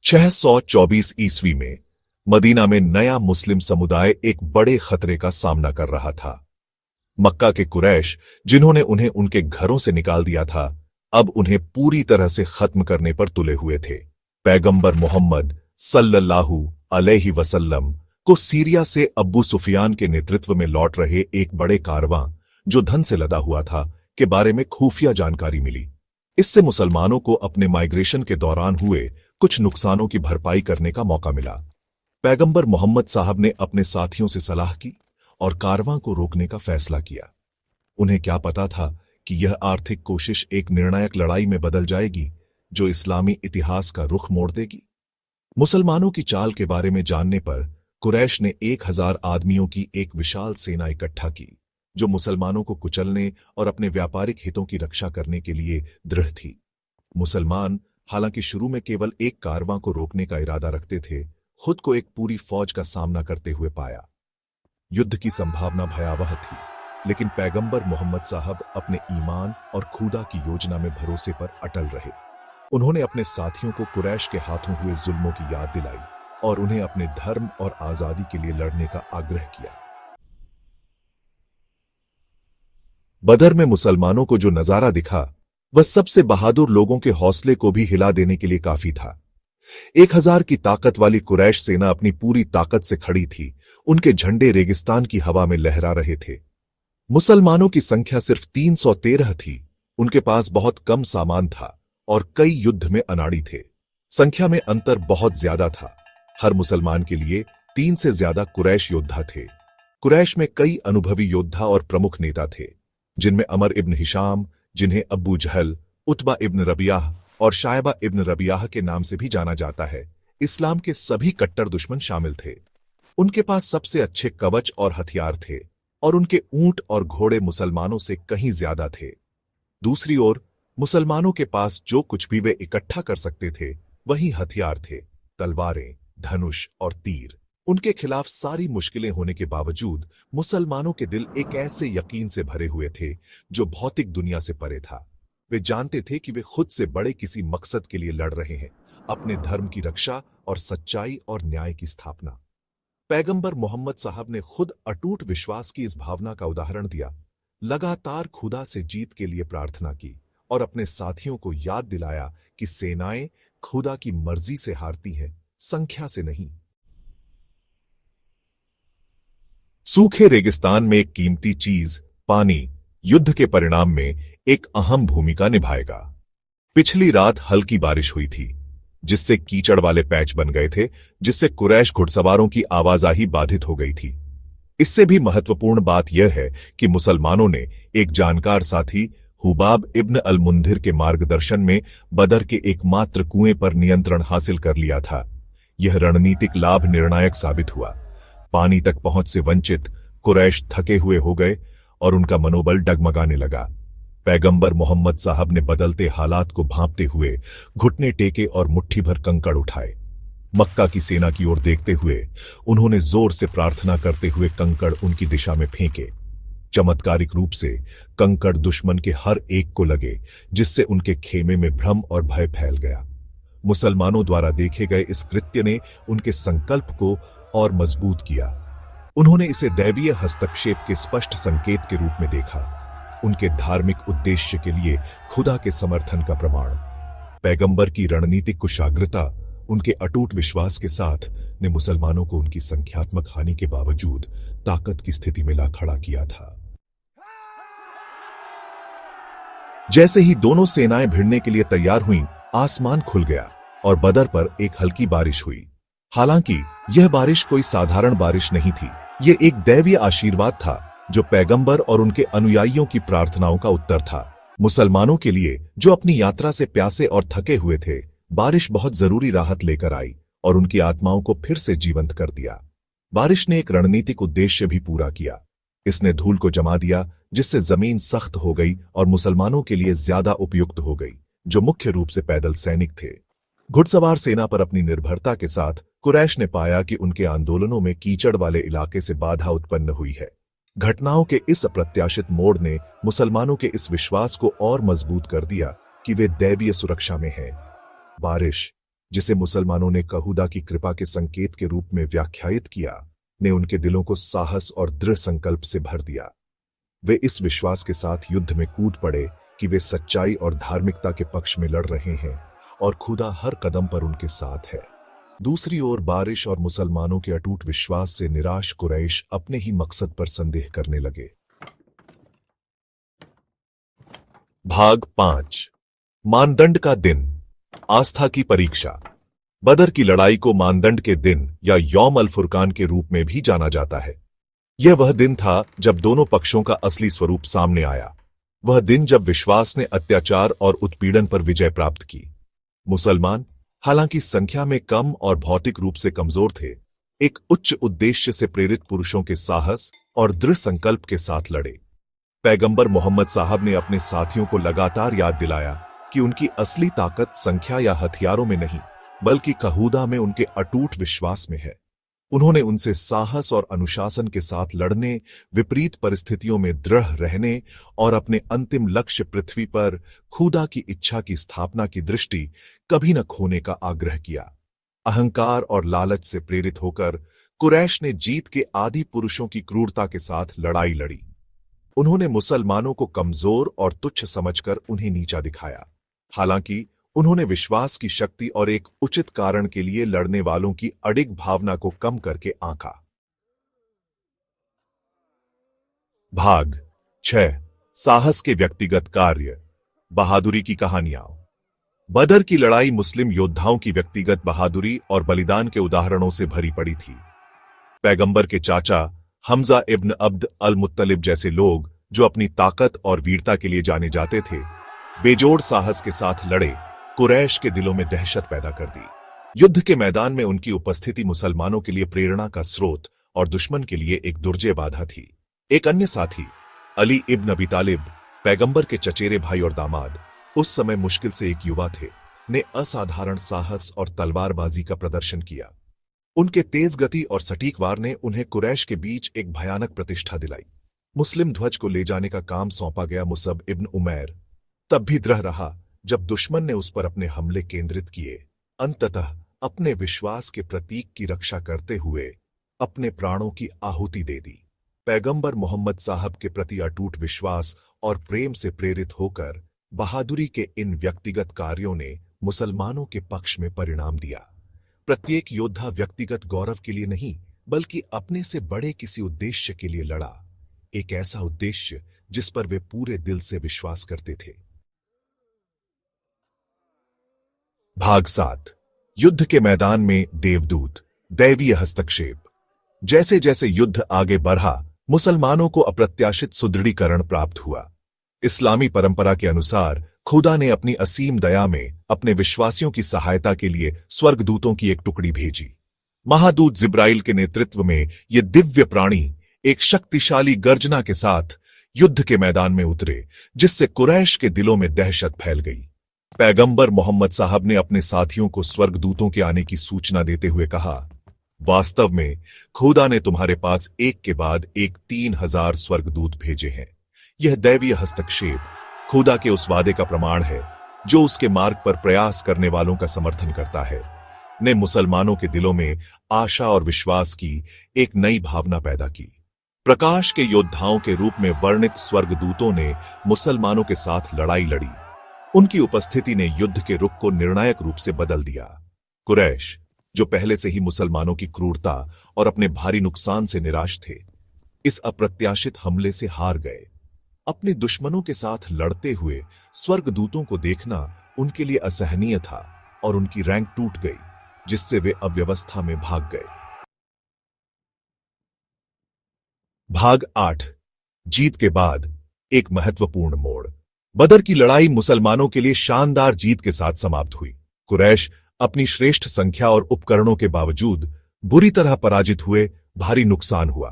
624 ईस्वी में मदीना में नया मुस्लिम समुदाय एक बड़े खतरे का सामना कर रहा था। मक्का के कुरैश, जिन्होंने उन्हें उनके घरों से निकाल दिया था, अब उन्हें पूरी तरह से खत्म करने पर तुले हुए थे। पैगंबर मोहम्मद सल्लल्लाहु अलैहि वसल्लम को सीरिया से अब्बू सुफियान के नेतृत्व में लौट रहे एक बड़े कारवां, जो धन से लदा हुआ था, के बारे में खुफिया जानकारी मिली। इससे मुसलमानों को अपने माइग्रेशन के दौरान हुए कुछ नुकसानों की भरपाई करने का मौका मिला। पैगंबर मोहम्मद साहब ने अपने साथियों से सलाह की और कारवां को रोकने का फैसला किया। उन्हें क्या पता था कि यह आर्थिक कोशिश एक निर्णायक लड़ाई में बदल जाएगी, जो इस्लामी इतिहास का रुख मोड़ देगी। मुसलमानों की चाल के बारे में जानने पर कुरैश ने 1000 आदमियों की एक विशाल सेना इकट्ठा की, जो मुसलमानों को कुचलने और अपने व्यापारिक हितों की रक्षा करने के लिए दृढ़ थी। मुसलमान हालांकि शुरू में केवल एक कारवां को रोकने का इरादा रखते थे, खुद को एक पूरी फौज का सामना करते हुए पाया। युद्ध की संभावना भयावह थी, लेकिन पैगंबर मोहम्मद साहब अपने ईमान और खुदा की योजना में भरोसे पर अटल रहे। उन्होंने अपने साथियों को कुरैश के हाथों हुए जुल्मों की याद दिलाई और उन्हें अपने धर्म और आजादी के लिए लड़ने का आग्रह किया। बदर में मुसलमानों को जो नजारा दिखा, वह सबसे बहादुर लोगों के हौसले को भी हिला देने के लिए काफी था। 1000 की ताकत वाली कुरैश सेना अपनी पूरी ताकत से खड़ी थी। उनके झंडे रेगिस्तान की हवा में लहरा रहे थे। मुसलमानों की संख्या सिर्फ 313 थी। उनके पास बहुत कम सामान था और कई युद्ध में अनाड़ी थे। संख्या में अंतर बहुत ज्यादा था। हर मुसलमान के लिए 3 से ज्यादा कुरैश योद्धा थे। कुरैश में कई अनुभवी योद्धा और प्रमुख नेता थे, जिनमें अमर इब्न हिशाम, जिन्हें अब्बू जहल, उतबा इब्न रबियाह और शायबा इब्न रबियाह के नाम से भी जाना जाता है, इस्लाम के सभी कट्टर दुश्मन शामिल थे। उनके पास सबसे अच्छे कवच और हथियार थे और उनके ऊंट और घोड़े मुसलमानों से कहीं ज्यादा थे। दूसरी ओर मुसलमानों के पास जो कुछ भी वे इकट्ठा कर सकते थे, वही हथियार थे: तलवारें, धनुष और तीर। उनके खिलाफ सारी मुश्किलें होने के बावजूद मुसलमानों के दिल एक ऐसे यकीन से भरे हुए थे जो भौतिक दुनिया से परे था। वे जानते थे कि वे खुद से बड़े किसी मकसद के लिए लड़ रहे हैं, अपने धर्म की रक्षा और सच्चाई और न्याय की स्थापना। पैगंबर मोहम्मद साहब ने खुद अटूट विश्वास की इस भावना का उदाहरण दिया, लगातार खुदा से जीत के लिए प्रार्थना की और अपने साथियों को याद दिलाया कि सेनाएं खुदा की मर्जी से हारती हैं, संख्या से नहीं। सूखे रेगिस्तान में एक कीमती चीज, पानी, युद्ध के परिणाम में एक अहम भूमिका निभाएगा। पिछली रात हल्की बारिश हुई थी, जिससे कीचड़ वाले पैच बन गए थे, जिससे कुरैश घुड़सवारों की आवाजाही बाधित हो गई थी। इससे भी महत्वपूर्ण बात यह है कि मुसलमानों ने एक जानकार साथी हुबाब इब्न अल मुंधिर के मार्गदर्शन में बदर के एकमात्र कुएं पर नियंत्रण हासिल कर लिया था। यह रणनीतिक लाभ निर्णायक साबित हुआ। पानी तक पहुंच से वंचित कुरैश थके हुए हो गए और उनका मनोबल डगमगाने लगा। पैगंबर मोहम्मद साहब ने बदलते हालात को भांपते हुए घुटने टेके और मुट्ठी भर कंकड़ उठाए। मक्का की सेना की ओर देखते हुए उन्होंने जोर से प्रार्थना करते हुए कंकड़ उनकी दिशा में फेंके। चमत्कारिक रूप से कंकड़ दुश्मन के हर एक को लगे, जिससे उनके खेमे में भ्रम और भय फैल गया। मुसलमानों द्वारा देखे गए इस कृत्य ने उनके संकल्प को और मजबूत किया। उन्होंने इसे दैवीय हस्तक्षेप के स्पष्ट संकेत के रूप में देखा, उनके धार्मिक उद्देश्य के लिए खुदा के समर्थन का प्रमाण। पैगंबर की रणनीतिक कुशाग्रता, उनके अटूट विश्वास के साथ ने मुसलमानों को उनकी संख्यात्मक हानि के बावजूद ताकत की स्थिति में ला खड़ा किया था। जैसे ही दोनों सेनाएं भिड़ने के लिए तैयार हुईं, आसमान खुल गया और बदर पर एक हल्की बारिश हुई। हालांकि यह बारिश कोई साधारण बारिश नहीं थी, यह एक दैवीय आशीर्वाद था, जो पैगंबर और उनके अनुयायियों की प्रार्थनाओं का उत्तर था। मुसलमानों के लिए, जो अपनी यात्रा से प्यासे और थके हुए थे, बारिश बहुत जरूरी राहत लेकर आई और उनकी आत्माओं को फिर से जीवंत कर दिया। बारिश ने एक रणनीतिक उद्देश्य भी पूरा किया। इसने धूल को जमा दिया, जिससे जमीन सख्त हो गई और मुसलमानों के लिए ज्यादा उपयुक्त हो गई, जो मुख्य रूप से पैदल सैनिक थे। घुड़सवार सेना पर अपनी निर्भरता के साथ कुरैश ने पाया कि उनके आंदोलनों में कीचड़ वाले इलाके से बाधा उत्पन्न हुई है। घटनाओं के इस अप्रत्याशित मोड़ ने मुसलमानों के इस विश्वास को और मजबूत कर दिया कि वे दैवीय सुरक्षा में हैं। बारिश, जिसे मुसलमानों ने कहूदा की कृपा के संकेत के रूप में व्याख्यायित किया, ने उनके दिलों को साहस और दृढ़ संकल्प से भर दिया। वे इस विश्वास के साथ युद्ध में कूद पड़े कि वे सच्चाई और धार्मिकता के पक्ष में लड़ रहे हैं और खुदा हर कदम पर उनके साथ है। दूसरी ओर बारिश और मुसलमानों के अटूट विश्वास से निराश कुरैश अपने ही मकसद पर संदेह करने लगे। भाग 5 मानदंड का दिन, आस्था की परीक्षा। बदर की लड़ाई को मानदंड के दिन या यौम अल फुरकान के रूप में भी जाना जाता है। यह वह दिन था जब दोनों पक्षों का असली स्वरूप सामने आया। वह दिन जब विश्वास ने अत्याचार और उत्पीड़न पर विजय प्राप्त की। मुसलमान, हालांकि संख्या में कम और भौतिक रूप से कमजोर थे, एक उच्च उद्देश्य से प्रेरित पुरुषों के साहस और दृढ़ संकल्प के साथ लड़े। पैगंबर मोहम्मद साहब ने अपने साथियों को लगातार याद दिलाया कि उनकी असली ताकत संख्या या हथियारों में नहीं, बल्कि कहूदा में उनके अटूट विश्वास में है। उन्होंने उनसे साहस और अनुशासन के साथ लड़ने, विपरीत परिस्थितियों में दृढ़ रहने और अपने अंतिम लक्ष्य पृथ्वी पर खुदा की इच्छा की स्थापना की दृष्टि कभी न खोने का आग्रह किया। अहंकार और लालच से प्रेरित होकर कुरैश ने जीत के आदि पुरुषों की क्रूरता के साथ लड़ाई लड़ी। उन्होंने मुसलमानों को कमजोर और तुच्छ समझकर उन्हें नीचा दिखाया, हालांकि उन्होंने विश्वास की शक्ति और एक उचित कारण के लिए लड़ने वालों की अडिग भावना को कम करके आंका। भाग 6 साहस के व्यक्तिगत कार्य, बहादुरी की कहानियां। बदर की लड़ाई मुस्लिम योद्धाओं की व्यक्तिगत बहादुरी और बलिदान के उदाहरणों से भरी पड़ी थी। पैगंबर के चाचा हमजा इब्न अब्द अल मुत्तलिब जैसे लोग, जो अपनी ताकत और वीरता के लिए जाने जाते थे, बेजोड़ साहस के साथ लड़े, कुरैश के दिलों में दहशत पैदा कर दी। युद्ध के मैदान में उनकी उपस्थिति मुसलमानों के लिए प्रेरणा का स्रोत और दुश्मन के लिए एक दुर्जय बाधा थी। एक अन्य साथी, अली इब्न अबी तालिब, पैगंबर के चचेरे भाई और दामाद, उस समय मुश्किल से एक युवा थे, ने असाधारण साहस और तलवारबाजी का प्रदर्शन किया। उनके तेज गति और सटीक वार ने उन्हें कुरैश के बीच एक भयानक प्रतिष्ठा दिलाई। मुस्लिम ध्वज को ले जाने का काम सौंपा गया मुसब इब्न उमैर तब भी दृढ़ रहा जब दुश्मन ने उस पर अपने हमले केंद्रित किए। अंततः अपने विश्वास के प्रतीक की रक्षा करते हुए अपने प्राणों की आहुति दे दी। पैगंबर मोहम्मद साहब के प्रति अटूट विश्वास और प्रेम से प्रेरित होकर बहादुरी के इन व्यक्तिगत कार्यों ने मुसलमानों के पक्ष में परिणाम दिया। प्रत्येक योद्धा व्यक्तिगत गौरव के लिए नहीं, बल्कि अपने से बड़े किसी उद्देश्य के लिए लड़ा, एक ऐसा उद्देश्य जिस पर वे पूरे दिल से विश्वास करते थे। भाग 7 युद्ध के मैदान में देवदूत, दैवीय हस्तक्षेप। जैसे जैसे युद्ध आगे बढ़ा, मुसलमानों को अप्रत्याशित सुदृढ़ीकरण प्राप्त हुआ। इस्लामी परंपरा के अनुसार खुदा ने अपनी असीम दया में अपने विश्वासियों की सहायता के लिए स्वर्गदूतों की एक टुकड़ी भेजी। महादूत जिब्राइल के नेतृत्व में ये दिव्य प्राणी एक शक्तिशाली गर्जना के साथ युद्ध के मैदान में उतरे, जिससे कुरैश के दिलों में दहशत फैल गई। पैगंबर मोहम्मद साहब ने अपने साथियों को स्वर्गदूतों के आने की सूचना देते हुए कहा, वास्तव में खुदा ने तुम्हारे पास एक के बाद एक 3000 स्वर्गदूत भेजे हैं। यह दैवीय हस्तक्षेप खुदा के उस वादे का प्रमाण है जो उसके मार्ग पर प्रयास करने वालों का समर्थन करता है। ने मुसलमानों के दिलों में आशा और विश्वास की एक नई भावना पैदा की। प्रकाश के योद्धाओं के रूप में वर्णित स्वर्गदूतों ने मुसलमानों के साथ लड़ाई लड़ी। उनकी उपस्थिति ने युद्ध के रुख को निर्णायक रूप से बदल दिया। कुरैश, जो पहले से ही मुसलमानों की क्रूरता और अपने भारी नुकसान से निराश थे, इस अप्रत्याशित हमले से हार गए। अपने दुश्मनों के साथ लड़ते हुए स्वर्गदूतों को देखना उनके लिए असहनीय था और उनकी रैंक टूट गई, जिससे वे अव्यवस्था में भाग गए। भाग 8 जीत के बाद एक महत्वपूर्ण मोड़। बदर की लड़ाई मुसलमानों के लिए शानदार जीत के साथ समाप्त हुई। कुरैश अपनी श्रेष्ठ संख्या और उपकरणों के बावजूद बुरी तरह पराजित हुए। भारी नुकसान हुआ।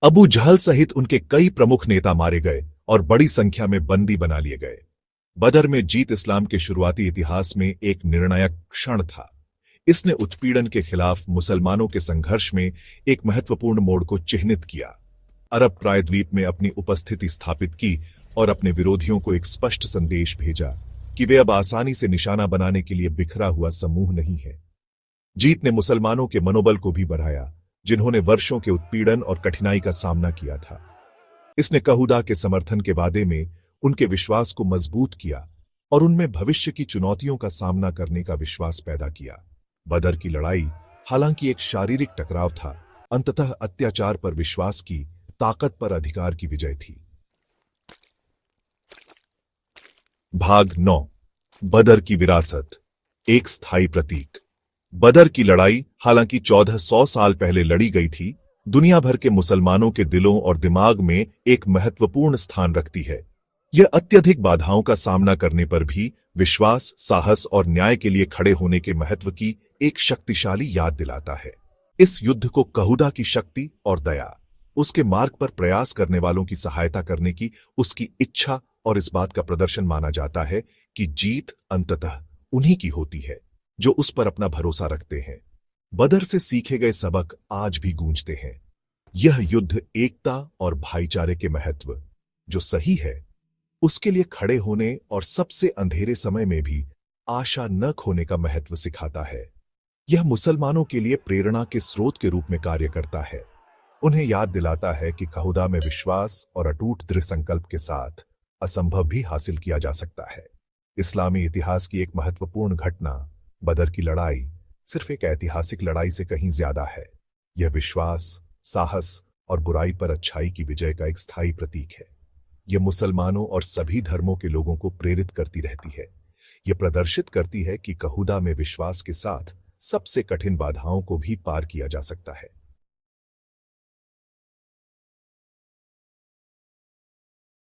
अबू जहल सहित उनके कई प्रमुख नेता मारे गए और बड़ी संख्या में बंदी बना लिए गए। बदर में जीत इस्लाम के शुरुआती इतिहास में एक निर्णायक क्षण था। इसने उत्पीड़न के खिलाफ मुसलमानों के संघर्ष में एक महत्वपूर्ण मोड़ को चिह्नित किया। अरब प्रायद्वीप में अपनी उपस्थिति स्थापित की और अपने विरोधियों को एक स्पष्ट संदेश भेजा कि वे अब आसानी से निशाना बनाने के लिए बिखरा हुआ समूह नहीं है। जीत ने मुसलमानों के मनोबल को भी बढ़ाया, जिन्होंने वर्षों के उत्पीड़न और कठिनाई का सामना किया था। इसने कहुदा के समर्थन के वादे में उनके विश्वास को मजबूत किया और उनमें भविष्य की चुनौतियों का सामना करने का विश्वास पैदा किया। बदर की लड़ाई हालांकि एक शारीरिक टकराव था, अंततः अत्याचार पर विश्वास की, ताकत पर अधिकार की विजय थी। भाग 9। बदर की विरासत, एक स्थायी प्रतीक। बदर की लड़ाई हालांकि 1400 साल पहले लड़ी गई थी, दुनिया भर के मुसलमानों के दिलों और दिमाग में एक महत्वपूर्ण स्थान रखती है। यह अत्यधिक बाधाओं का सामना करने पर भी विश्वास, साहस और न्याय के लिए खड़े होने के महत्व की एक शक्तिशाली याद दिलाता है। इस युद्ध को कहुदा की शक्ति और दया, उसके मार्ग पर प्रयास करने वालों की सहायता करने की उसकी इच्छा और इस बात का प्रदर्शन माना जाता है कि जीत अंततः उन्हीं की होती है जो उस पर अपना भरोसा रखते हैं। बदर से सीखे गए सबक आज भी गूंजते हैं। यह युद्ध एकता और भाईचारे के महत्व, जो सही है, उसके लिए खड़े होने और सबसे अंधेरे समय में भी आशा न खोने का महत्व सिखाता है। यह मुसलमानों के लिए प्रेरणा के स्रोत के रूप में कार्य करता है। उन्हें याद दिलाता है कि कहुदा में विश्वास और अटूट दृढ़ संकल्प के साथ असंभव भी हासिल किया जा सकता है। इस्लामी इतिहास की एक महत्वपूर्ण घटना, बदर की लड़ाई, सिर्फ एक ऐतिहासिक लड़ाई से कहीं ज्यादा है। यह विश्वास, साहस और बुराई पर अच्छाई की विजय का एक स्थायी प्रतीक है। यह मुसलमानों और सभी धर्मों के लोगों को प्रेरित करती रहती है। यह प्रदर्शित करती है कि कहुदा में विश्वास के साथ सबसे कठिन बाधाओं को भी पार किया जा सकता है।